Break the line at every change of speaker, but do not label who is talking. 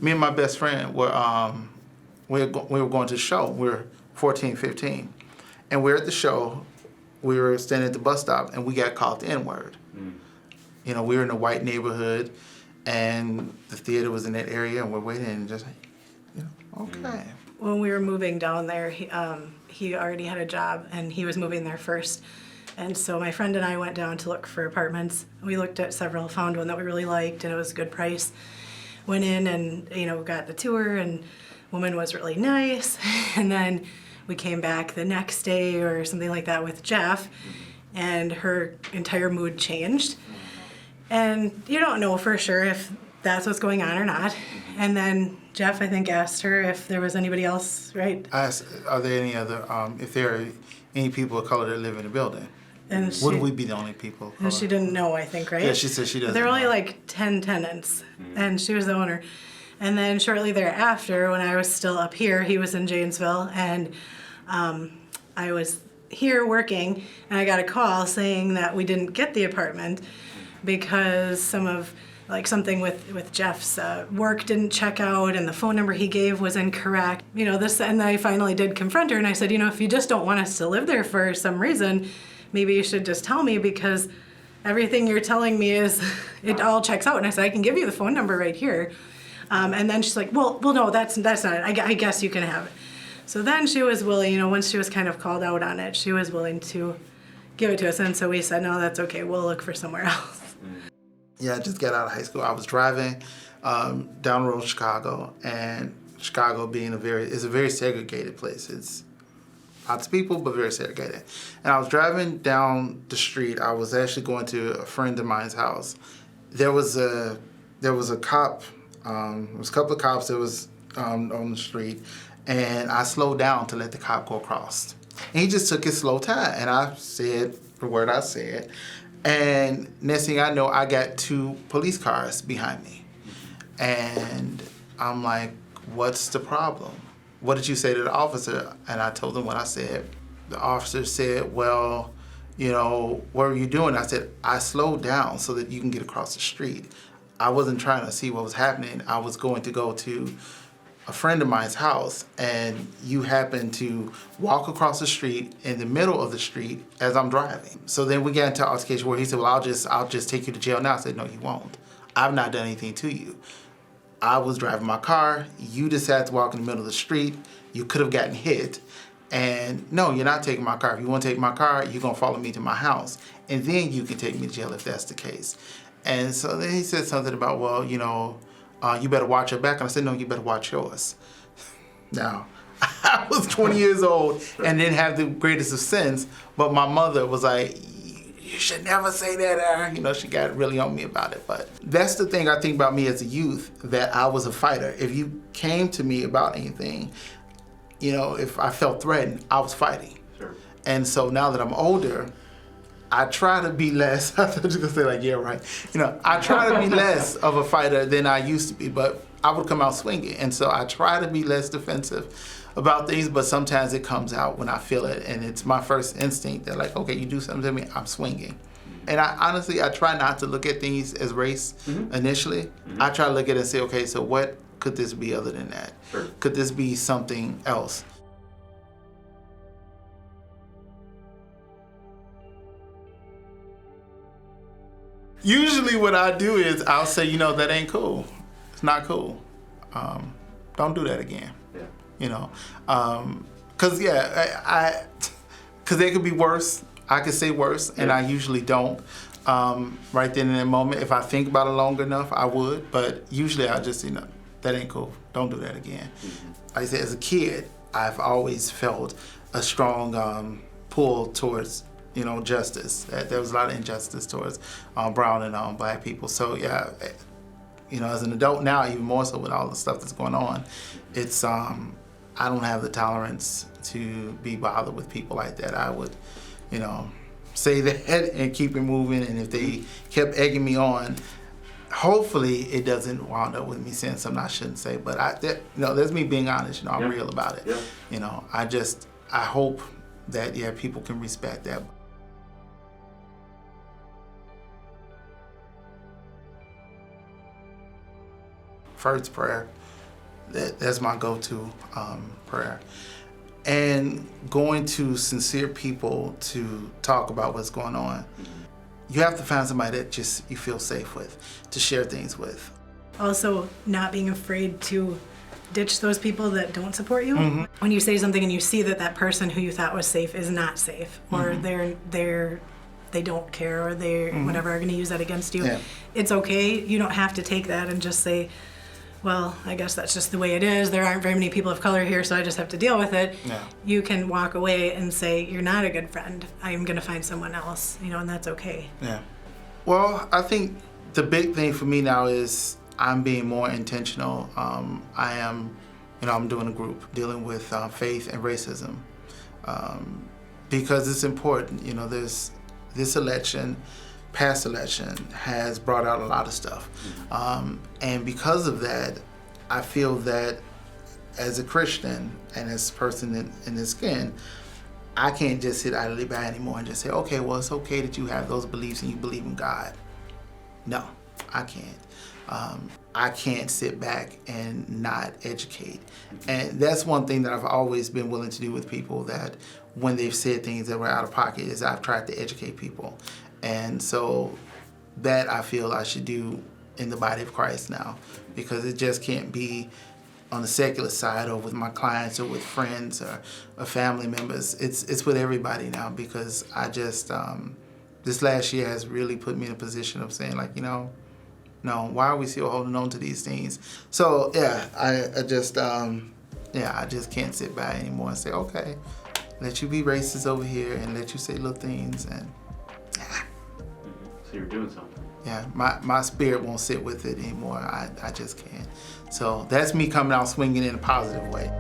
Me and my best friend we were going to the show. We were 14, 15. And we were at the show. We were standing at the bus stop, and we got called the N-word. You know, we were in a white neighborhood, and the theater was in that area, and we're waiting, and just, you know, okay.
When we were moving down there, he already had a job, and he was moving there first. And so my friend and I went down to look for apartments. We looked at several, found one that we really liked, and it was a good price. Went in and, you know, got the tour, and woman was really nice. And then we came back the next day or something like that with Jef, and her entire mood changed. And you don't know for sure if that's what's going on or not. And then Jef, I think, asked her if there was anybody else, right?
I asked, are there any other, if there are any people of color that live in the building?
And
Would we be the only people of color?
And she didn't know, I think, right?
Yeah, she said she doesn't
There were only
know.
like 10 tenants, and she was the owner. And then shortly thereafter, when I was still up here, he was in Janesville, and I was here working, and I got a call saying that we didn't get the apartment because something with Jeff's work didn't check out, and the phone number he gave was incorrect. You know, and I finally did confront her, and I said, you know, if you just don't want us to live there for some reason, maybe you should just tell me, because everything you're telling me it all checks out. And I said, I can give you the phone number right here. And then she's like, well, no, that's not it. I guess you can have it. So then she was willing, you know, once she was kind of called out on it, she was willing to give it to us. And so we said, no, that's okay. We'll look for somewhere else.
Yeah, I just got out of high school. I was driving down the road to Chicago, and Chicago being is a very segregated place. It's lots of people, but very segregated. And I was driving down the street. I was actually going to a friend of mine's house. There was a cop. There was a couple of cops that was on the street, and I slowed down to let the cop go across. And he just took his slow time, and I said the word I said. And next thing I know, I got 2 police cars behind me. And I'm like, what's the problem? What did you say to the officer? And I told him what I said. The officer said, well, you know, what were you doing? I said, I slowed down so that you can get across the street. I wasn't trying to see what was happening. I was going to go to a friend of mine's house, and you happened to walk across the street in the middle of the street as I'm driving. So then we got into an altercation where he said, well, I'll just take you to jail now. I said, no, you won't. I've not done anything to you. I was driving my car. You decided to walk in the middle of the street. You could have gotten hit. And no, you're not taking my car. If you want to take my car, you're going to follow me to my house. And then you can take me to jail if that's the case. And so then he said something about, well, you know, you better watch your back. And I said, no, you better watch yours. Now, I was 20 years old and didn't have the greatest of sense, but my mother was like, you should never say that, Erin. You know, she got really on me about it. But that's the thing I think about me as a youth, that I was a fighter. If you came to me about anything, you know, if I felt threatened, I was fighting.
Sure.
And so now that I'm older, I try to be less, I thought you were gonna say like, yeah, right. You know, I try to be less of a fighter than I used to be, but I would come out swinging. And so I try to be less defensive about things, but sometimes it comes out when I feel it. And it's my first instinct that like, okay, you do something to me, I'm swinging. And I honestly try not to look at things as race initially. I try to look at it and say, okay, so what could this be other than that?
Sure.
Could this be something else? Usually what I do is I'll say, you know, that ain't cool. It's not cool. Don't do that again.
Yeah.
You know, cause yeah, cause they could be worse. I could say worse, and I usually don't. Right then in that moment, if I think about it long enough, I would. But usually I just, you know, that ain't cool. Don't do that again. Like I said, as a kid, I've always felt a strong pull towards, you know, justice. There was a lot of injustice towards brown and black people. So yeah, you know, as an adult now, even more so with all the stuff that's going on, it's I don't have the tolerance to be bothered with people like that. I would, you know, say that and keep it moving. And if they kept egging me on, hopefully it doesn't wound up with me saying something I shouldn't say. But you know, that's me being honest. You know, I'm real about it.
Yeah.
You know, I hope that people can respect that. First prayer. That's my go-to prayer. And going to sincere people to talk about what's going on. You have to find somebody that just you feel safe with, to share things with.
Also, not being afraid to ditch those people that don't support you.
Mm-hmm.
When you say something and you see that that person who you thought was safe is not safe, or they don't care, or they whatever are going to use that against you.
Yeah.
It's okay. You don't have to take that and just say, well, I guess that's just the way it is. There aren't very many people of color here, so I just have to deal with it.
Yeah.
You can walk away and say, you're not a good friend. I'm going to find someone else, and that's okay.
Yeah. Well, I think the big thing for me now is I'm being more intentional. I am, I'm doing a group dealing with faith and racism because it's important. There's this election, past election, has brought out a lot of stuff. And because of that, I feel that as a Christian and as a person in this skin, I can't just sit idly by anymore and just say, okay, well, it's okay that you have those beliefs and you believe in God. No, I can't. I can't sit back and not educate. And that's one thing that I've always been willing to do with people, that when they've said things that were out of pocket, is I've tried to educate people. And so that I feel I should do in the body of Christ now, because it just can't be on the secular side or with my clients or with friends or family members. It's with everybody now, because I just, this last year has really put me in a position of saying, like, no, why are we still holding on to these things? So yeah, I just can't sit by anymore and say, okay, let you be racist over here and let you say little things, and
so you're doing something.
Yeah, my spirit won't sit with it anymore. I just can't. So that's me coming out swinging in a positive way.